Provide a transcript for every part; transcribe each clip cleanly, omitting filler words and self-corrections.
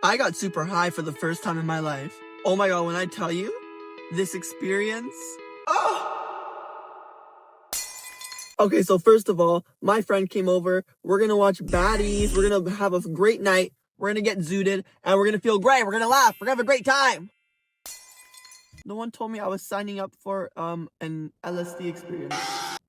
I got super high for the first time in my life. Oh my god, when I tell you, this experience... Oh! Okay, so first of all, my friend came over. We're gonna watch baddies. We're gonna have a great night. We're gonna get zooted, and we're gonna feel great. We're gonna laugh. We're gonna have a great time. No one told me I was signing up for an LSD experience.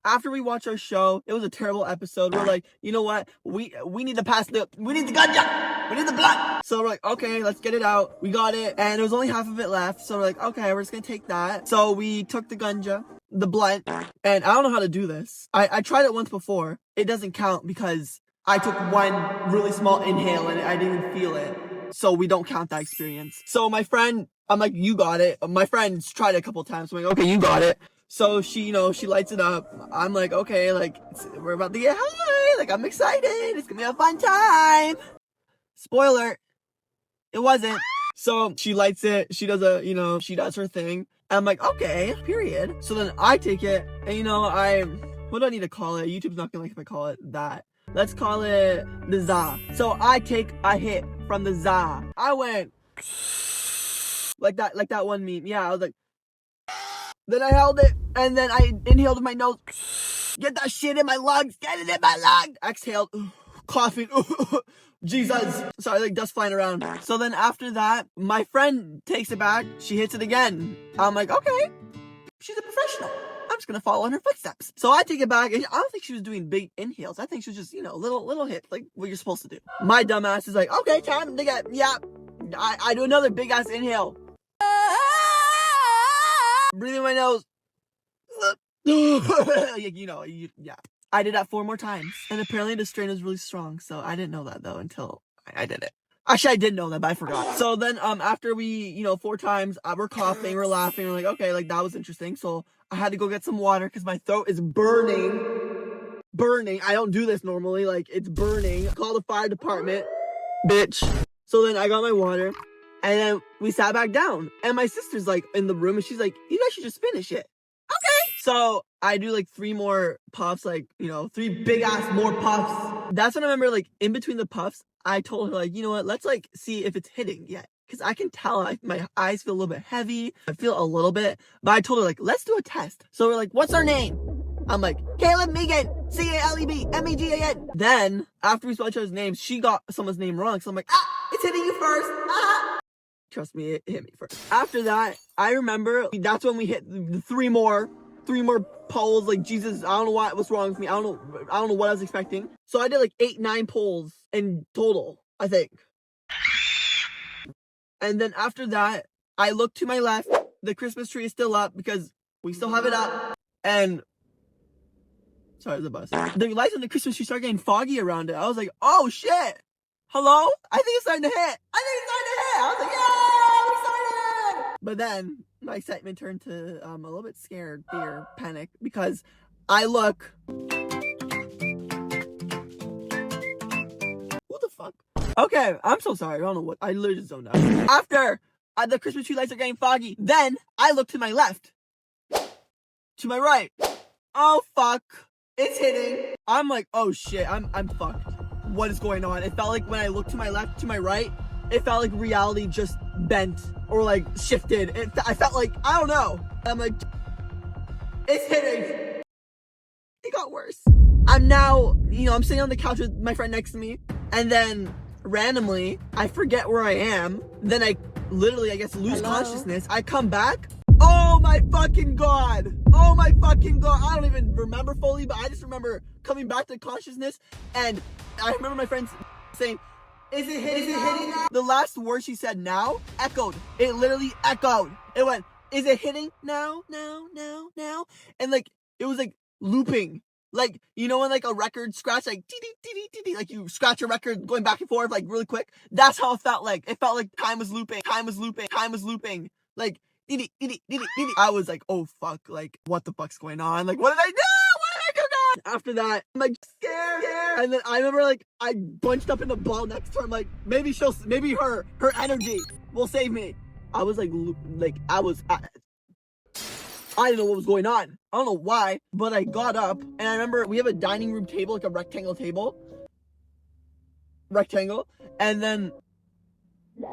After we watched our show, it was a terrible episode. We're like, you know what? We need to pass the ganja. We need the blood. So we're like, okay, let's get it out. We got it, and there was only half of it left. So we're like, okay, we're just gonna take that. So we took the ganja, the blunt, and I don't know how to do this. I tried it once before. It doesn't count because I took one really small inhale and I didn't even feel it. So we don't count that experience. So my friend, I'm like, you got it. My friend's tried it a couple times. So I'm like, okay, you got it. So she, she lights it up. I'm like, okay, like, we're about to get high. Like, I'm excited. It's gonna be a fun time. Spoiler, it wasn't. So she lights it. She does she does her thing. And I'm like, okay, period. So then I take it. And what do I need to call it? YouTube's not gonna like if I call it that. Let's call it the za. So I take a hit from the za. I went like that one meme. Yeah, I was like, then I held it and then I inhaled with my nose. Get that shit in my lungs. Get it in my lungs. Exhaled. Coughing. Jesus. Sorry, like dust flying around. So then after that, my friend takes it back. She hits it again. I'm like, okay, she's a professional. I'm just gonna follow in her footsteps. So I take it back, and I don't think she was doing big inhales. I think she was just, little hits, like what you're supposed to do. My dumbass is like, okay, time to get, yeah. I do another big ass inhale. Breathing my nose. Yeah. I did that 4 more times, and apparently the strain was really strong. So I didn't know that though until I did it. Actually, I did know that, but I forgot. So then, after we, 4 times, we're coughing, we're laughing, we're like, okay, like that was interesting. So I had to go get some water because my throat is burning. I don't do this normally. Like, it's burning. Call the fire department, bitch. So then I got my water, and then we sat back down. And my sister's like in the room, and she's like, you guys should just finish it. Okay. So I do like 3 more puffs, like, 3 big ass more puffs. That's when I remember, like, in between the puffs, I told her, like, you know what, let's like see if it's hitting yet. Because I can tell my eyes feel a little bit heavy. I feel a little bit. But I told her, like, let's do a test. So we're like, what's our name? I'm like, Caleb Megan, Caleb Megan. Then, after we saw each other's names, she got someone's name wrong. So I'm like, it's hitting you first. Trust me, it hit me first. After that, I remember that's when we hit the 3 more poles. Like, Jesus, I don't know what's wrong with me. I don't know what I was expecting. So I did like 8, 9 poles in total, I think. And then after that, I look to my left. The Christmas tree is still up because we still have it up. And sorry, the bus. The lights on the Christmas tree started getting foggy around it. I was like, oh shit. Hello? I think it's starting to hit. I was like, yeah, I'm excited. But then my excitement turned to a little bit scared, fear, panic, because I look. What the fuck? Okay, I'm so sorry. I don't know what. I literally just zoned out. After the Christmas tree lights are getting foggy, then I look to my left, to my right. Oh fuck! It's hitting. I'm like, oh shit! I'm fucked. What is going on? It felt like when I looked to my left, to my right, it felt like reality just bent or like shifted. I felt like, I don't know. I'm like, it's hitting. It got worse. I'm now, I'm sitting on the couch with my friend next to me, and then randomly, I forget where I am. Then I literally, I guess, lose consciousness. I come back. Oh my fucking god. Oh my fucking god. I don't even remember fully, but I just remember coming back to consciousness, and I remember my friends saying, is it hitting now? The last word she said, now, echoed. It literally echoed. It went, is it hitting now? And like, it was like looping. Like, when like a record scratch, like, like you scratch a record going back and forth, like really quick. That's how it felt like. It felt like time was looping. Like, I was like, oh fuck, like, what the fuck's going on? Like, what did I do? After that, I'm like scared. And then I remember, like, I bunched up in the ball next to her. I'm like, maybe her energy will save me. I was like I didn't know what was going on. I don't know why, but I got up, and I remember we have a dining room table, like a rectangle table. And then I'm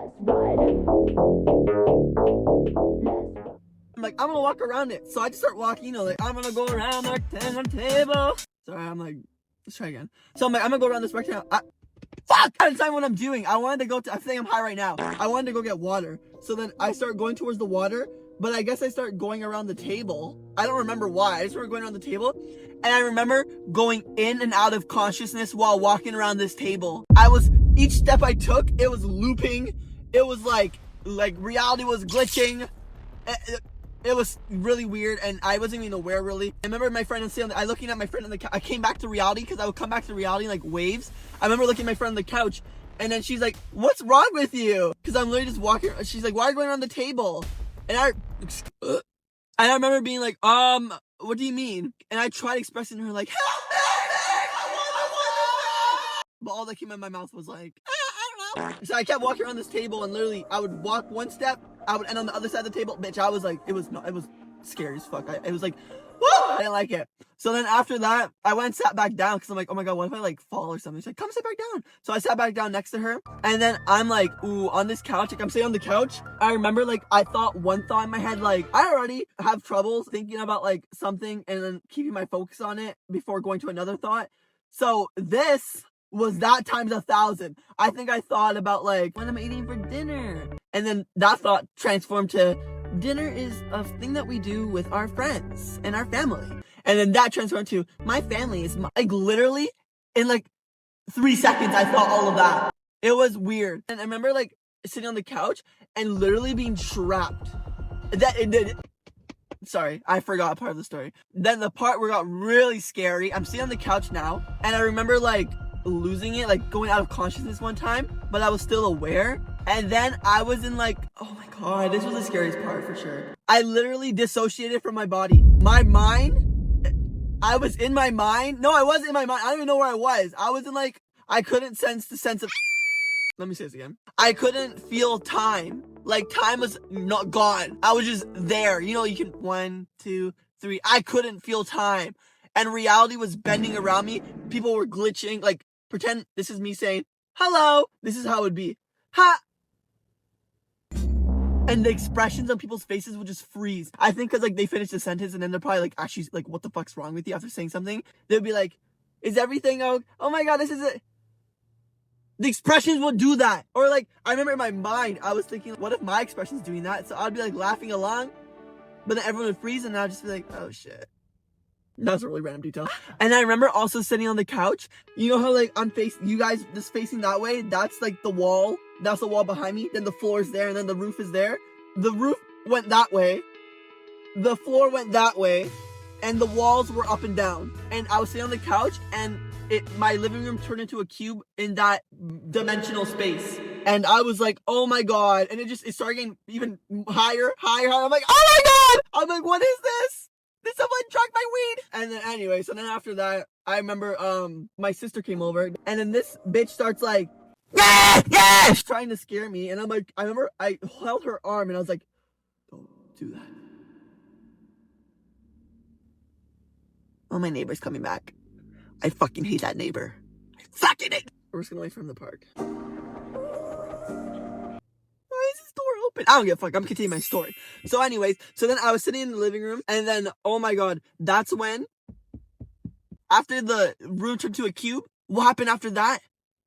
like, I'm gonna walk around it. So I just start walking, you know, like, I'm gonna go around the rectangle table. Sorry, I'm like, let's try again. So I'm like, I'm gonna go around this rectangle. Fuck! That's not what I'm doing. I wanted to go to, I think I'm high right now. I wanted to go get water. So then I start going towards the water, but I guess I start going around the table. I don't remember why. I just started going around the table. And I remember going in and out of consciousness while walking around this table. Each step I took, it was looping. It was like reality was glitching. It was really weird, and I wasn't even aware, really. I remember my friend I looking at my friend on the couch. I came back to reality, because I would come back to reality in like waves. I remember looking at my friend on the couch, and then she's like, what's wrong with you? Because I'm literally just walking. She's like, why are you going around the table? And I remember being like, what do you mean? And I tried expressing to her, like, help me! I want. But all that came out of my mouth was like, I don't know. So I kept walking around this table, and literally, I would walk one step, I would end on the other side of the table. Bitch, I was like, it was scary as fuck. It was like, woo! I didn't like it. So then after that, I went and sat back down, because I'm like, oh my god, what if I like fall or something? She's like, come sit back down. So I sat back down next to her, and then I'm like, ooh, on this couch, like I'm sitting on the couch. I remember like I thought one thought in my head, like I already have troubles thinking about like something and then keeping my focus on it before going to another thought. So this was that times 1,000. I think I thought about like, what am I eating for dinner? And then that thought transformed to, dinner is a thing that we do with our friends and our family. And then that transformed to, my family is like literally in like 3 seconds I thought all of that. It was weird. And I remember like sitting on the couch and literally being trapped. Sorry, I forgot part of the story. Then the part where it got really scary, I'm sitting on the couch now, and I remember like losing it, like going out of consciousness one time, but I was still aware. And then I was in like, oh my god, this was the scariest part for sure. I literally dissociated from my body. My mind, I was in my mind. No, I wasn't in my mind. I don't even know where I was. I was in like, I couldn't sense the sense of, let me say this again. I couldn't feel time. Like time was not gone. I was just there. You know, you can 1, 2, 3. I couldn't feel time. And reality was bending around me. People were glitching. Like, pretend this is me saying, hello. This is how it would be. Ha! And the expressions on people's faces would just freeze. I think because like they finished the sentence and then they're probably like, actually, like, what the fuck's wrong with you after saying something? They'd be like, is everything okay? Oh my god, this is it. The expressions would do that. Or like, I remember in my mind, I was thinking, what if my expression's doing that? So I'd be like laughing along, but then everyone would freeze and I'd just be like, oh shit. That's a really random detail. And I remember also sitting on the couch. You know how like you guys just facing that way? That's like the wall. That's the wall behind me. Then the floor is there and then the roof is there. The roof went that way. The floor went that way. And the walls were up and down. And I was sitting on the couch and my living room turned into a cube in that dimensional space. And I was like, oh my god. And it started getting even higher. I'm like, oh my god! I'm like, what is this? Did someone drug my weed? And then anyway, so then after that, I remember my sister came over, and then this bitch starts like, yeah, trying to scare me. And I'm like, I remember I held her arm and I was like, don't do that. Oh, my neighbor's coming back. I fucking hate that neighbor. I fucking hate. We're just gonna wait for him to park. Why is this door open? I don't give a fuck. I'm continuing my story. So anyways, so then I was sitting in the living room, and then, oh my god, that's when, after the room turned to a cube, what happened after that?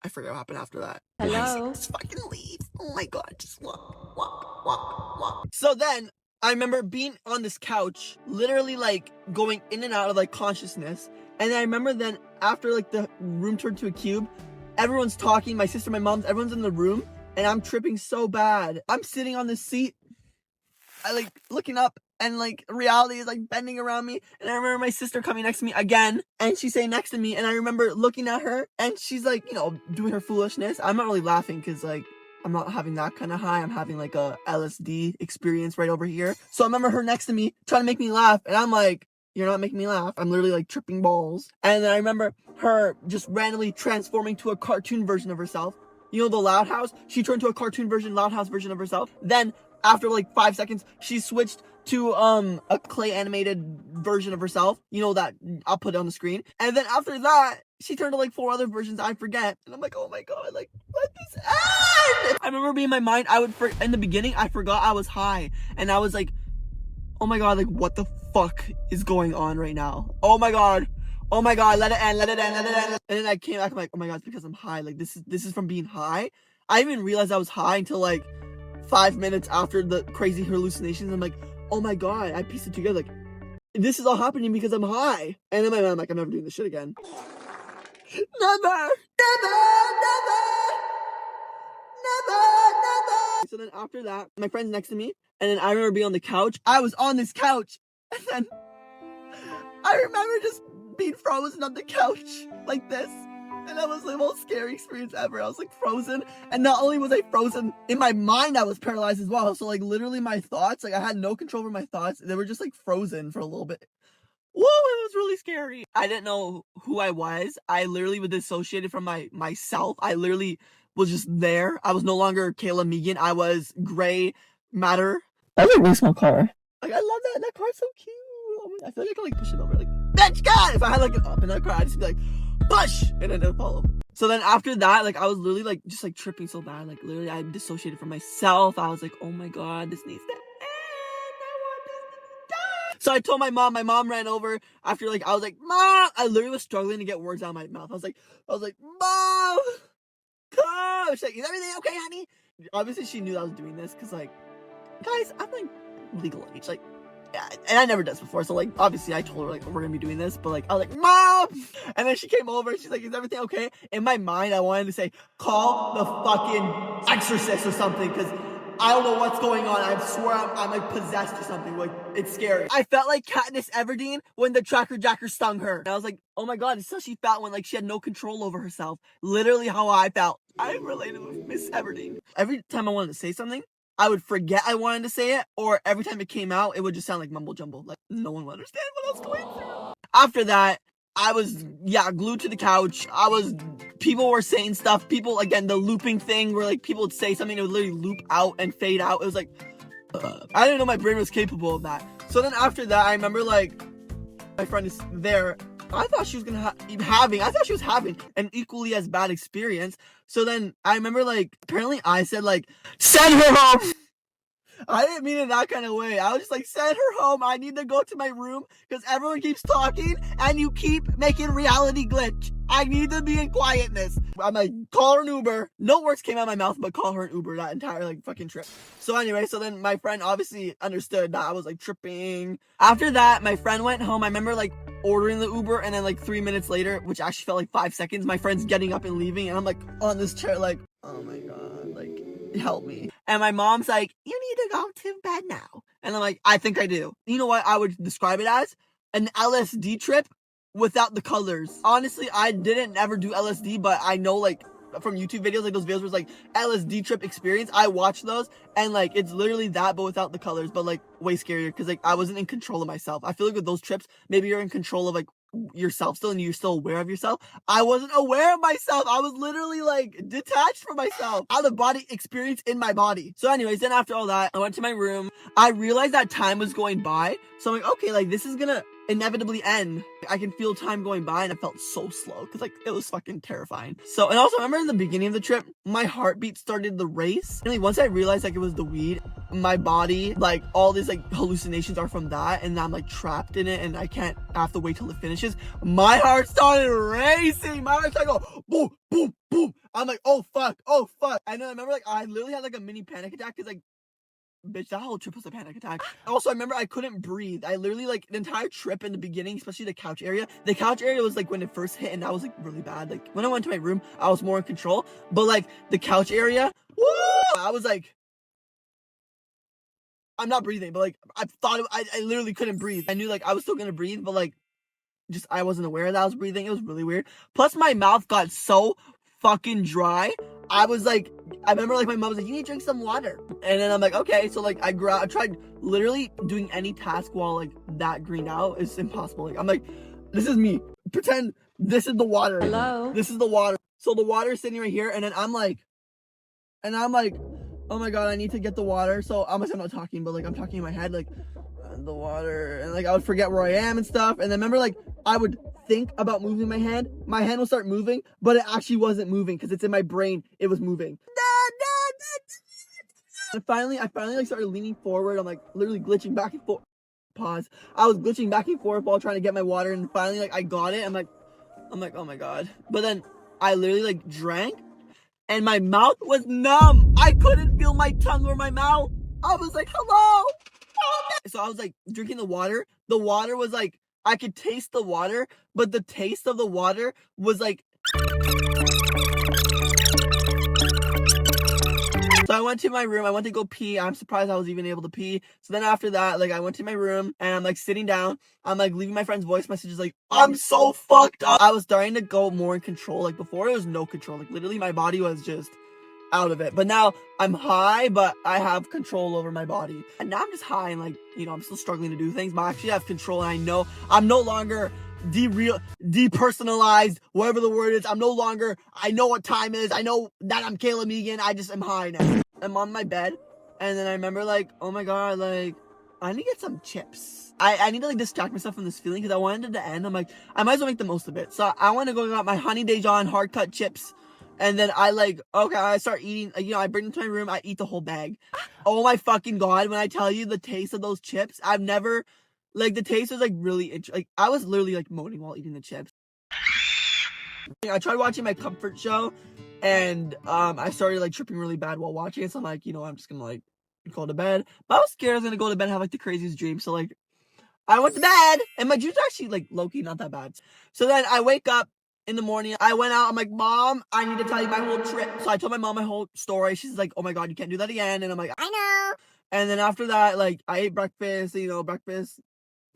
I forget what happened after that. Hello? Just fucking leave. Oh my god, just walk. So then, I remember being on this couch, literally like going in and out of like consciousness. And I remember then after like the room turned to a cube, everyone's talking, my sister, my mom's, everyone's in the room, and I'm tripping so bad. I'm sitting on this seat, I like looking up, and like reality is like bending around me. And I remember my sister coming next to me again, and she's saying next to me, and I remember looking at her, and she's like, you know, doing her foolishness. I'm not really laughing because like I'm not having that kind of high. I'm having like a LSD experience right over here. So I remember her next to me trying to make me laugh, and I'm like, you're not making me laugh. I'm literally like tripping balls. And then I remember her just randomly transforming to a cartoon version of herself. You know, the Loud House? She turned to a cartoon version, Loud House version of herself. Then after like 5 seconds, she switched to a clay animated version of herself. You know that, I'll put it on the screen. And then after that, she turned to like 4 other versions I forget. And I'm like, oh my god, like, let this end! I remember being in my mind, in the beginning, I forgot I was high. And I was like, oh my god, like, what the fuck is going on right now? Oh my god, let it end, let it end, let it end. And then I came back, I'm like, oh my god, it's because I'm high. Like, this is from being high. I didn't even realize I was high until like 5 minutes after the crazy hallucinations. I'm like, oh my god, I pieced it together. Like, this is all happening because I'm high. And then I'm like, I'm never doing this shit again. Never. So then after that, my friend's next to me, and then I remember being on the couch. I was on this couch, and then I remember just being frozen on the couch like this. And that was the most scary experience ever. I was like frozen, and not only was I frozen, in my mind I was paralyzed as well. So like literally my thoughts, like I had no control over my thoughts. They were just like frozen for a little bit. Whoa, it was really scary. I didn't know who I was. I literally was dissociated from myself. I literally was just there. I was no longer Kayla Megan. I was gray matter. That was a really small car. Like, I love that. That car's so cute. I feel like I could like push it over. Like, bitch, God! If I had like an up in that car, I'd just be like, push! And then it'd follow. So then after that, like, I was literally like, just like tripping so bad. Like, literally, I dissociated from myself. I was like, oh my god, this needs to end. So I told my mom ran over after, like, I was like, Mom! I literally was struggling to get words out of my mouth. I was like, Mom! Come! She's like, is everything okay, honey? Obviously, she knew I was doing this, because, like, guys, I'm, like, legal age. Like, yeah, and I never did this before, so, like, obviously, I told her, like, we're gonna be doing this, but, like, I was like, Mom! And then she came over, and she's like, is everything okay? In my mind, I wanted to say, call the fucking exorcist or something, because I don't know what's going on. I swear I'm like possessed or something. Like, it's scary. I felt like Katniss Everdeen when the Tracker Jacker stung her. And I was like, oh my god, it's how she felt when like she had no control over herself. Literally how I felt. I related with Miss Everdeen. Every time I wanted to say something, I would forget I wanted to say it, or every time it came out, it would just sound like mumble jumble. Like, no one would understand what I was going through. After that, I was, glued to the couch. People were saying stuff. People, again, the looping thing where, like, people would say something, it would literally loop out and fade out. It was like, I didn't know my brain was capable of that. So then after that, I remember, like, my friend is there. I thought she was having an equally as bad experience. So then I remember, like, apparently I said, like, send her home. I didn't mean it that kind of way. I was just like, send her home. I need to go to my room because everyone keeps talking and you keep making reality glitch. I need to be in quietness. I'm like, call her an Uber. No words came out of my mouth, but call her an Uber that entire like fucking trip. So anyway, so then my friend obviously understood that I was like tripping. After that, my friend went home. I remember like ordering the Uber, and then like 3 minutes later, which actually felt like 5 seconds, my friend's getting up and leaving, and I'm like on this chair like, oh my god, like, help me. And my mom's like, you need to go to bed now. And I'm like, I think I do. You know what I would describe it as? An LSD trip without the colors. Honestly, I didn't ever do LSD, but I know like from YouTube videos, like those videos where it's like LSD trip experience. I watched those, and like it's literally that, but without the colors, but like way scarier because like I wasn't in control of myself. I feel like with those trips, maybe you're in control of like yourself still, and you're still aware of yourself. I wasn't aware of myself. I was literally like detached from myself, out of body experience in my body. So anyways, then after all that, I went to my room. I realized that time was going by, so I'm like, okay, like this is gonna inevitably end. I can feel time going by, and I felt so slow because like it was fucking terrifying. So, and also I remember in the beginning of the trip, my heartbeat started to race, and like once I realized like it was the weed, my body, like all these like hallucinations are from that, and I'm like trapped in it, and I have to wait till it finishes. My heart started racing. My heart started go boom, boom, boom. I'm like, oh fuck, and then I remember like I literally had like a mini panic attack because like, bitch, that whole trip was a panic attack. Also, I remember I couldn't breathe. I literally, like, the entire trip in the beginning, especially the couch area was, like, when it first hit, and that was, like, really bad. Like, when I went to my room, I was more in control. But, like, the couch area, woo! I was, like, I'm not breathing, but, like, I literally couldn't breathe. I knew, like, I was still gonna breathe, but, like, just, I wasn't aware that I was breathing. It was really weird. Plus, my mouth got so fucking dry. I was like, I remember like my mom was like, you need to drink some water. And then I'm like, okay. So like I tried literally doing any task while like that greened out. It's impossible. Like I'm like, this is me. Pretend this is the water. Hello. This is the water. So the water is sitting right here. And then I'm like, oh my god, I need to get the water. So I'm not talking, but like I'm talking in my head, like the water, and like I would forget where I am and stuff. And then remember, like I would think about moving my hand will start moving, but it actually wasn't moving because it's in my brain. It was moving. And I finally like started leaning forward. I'm like literally glitching back and forth. Pause. I was glitching back and forth while trying to get my water, and finally like I got it. I'm like, oh my god. But then I literally like drank, and my mouth was numb. I couldn't feel my tongue or my mouth. I was like, hello. So I was like drinking the water. The water was like, I could taste the water, but the taste of the water was like. So I went to my room. I went to go pee. I'm surprised I was even able to pee. So then after that, like I went to my room and I'm like sitting down. I'm like leaving my friend's voice messages like, I'm so fucked up. I was starting to go more in control. Like before it was no control. Like literally my body was just out of it. But now I'm high, but I have control over my body. And now I'm just high and like, you know, I'm still struggling to do things, but I actually have control, and I know I'm no longer depersonalized, whatever the word is. I know what time is. I know that I'm Kayla Megan. I just am high now. I'm on my bed, and then I remember like, oh my god, like I need to get some chips. I need to like distract myself from this feeling because I wanted it to end. I'm like, I might as well make the most of it. So I want to go get my Honey Dijon hard cut chips. And then I start eating, you know, I bring them to my room, I eat the whole bag. Oh my fucking god, when I tell you the taste of those chips, I've never, like, the taste was, like, really, like, I was literally, like, moaning while eating the chips. I tried watching my comfort show, and, I started, like, tripping really bad while watching it, so I'm like, you know, I'm just gonna, like, go to bed. But I was scared I was gonna go to bed and have, like, the craziest dream, so, like, I went to bed, and my dreams are actually, like, low-key not that bad. So then I wake up in the morning. I went out. I'm like, Mom, I need to tell you my whole trip. So I told my mom my whole story. She's like, oh my god, you can't do that again. And I'm like, I know. And then after that, like, I ate breakfast. You know, breakfast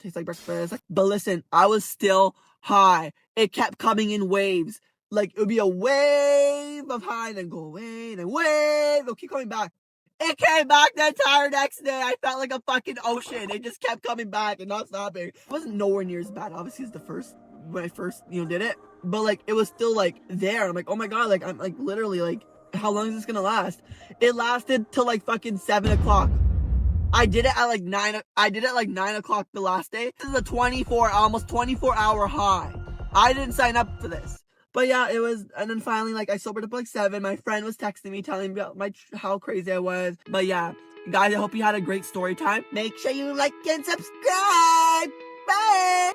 tastes like breakfast. But listen, I was still high. It kept coming in waves. Like, it would be a wave of high, and then go away, and then wave. It'll keep coming back. It came back the entire next day. I felt like a fucking ocean. It just kept coming back and not stopping. It wasn't nowhere near as bad. Obviously, it's when I first, you know, did it. But, like, it was still, like, there. I'm like, oh my god, like, I'm, like, literally, like, how long is this gonna last? It lasted till, like, fucking 7 o'clock. I did it at, like, 9 o'clock the last day. This is a almost 24-hour high. I didn't sign up for this. But, yeah, it was, and then finally, like, I sobered up at, like, 7. My friend was texting me, telling me about how crazy I was. But, yeah, guys, I hope you had a great story time. Make sure you like and subscribe. Bye!